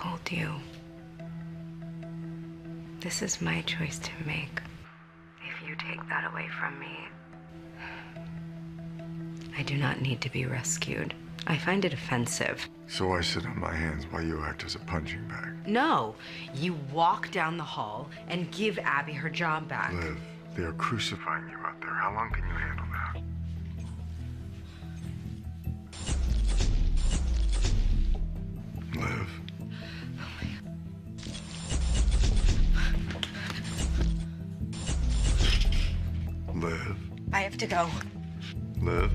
told you. This is my choice to make. If you take that away from me, I do not need to be rescued. I find it offensive. So I sit on my hands while you act as a punching bag. No, you walk down the hall and give Abby her job back. Liv, they are crucifying you out there. How long can you handle that? Liv. Liv. I have to go. Liv.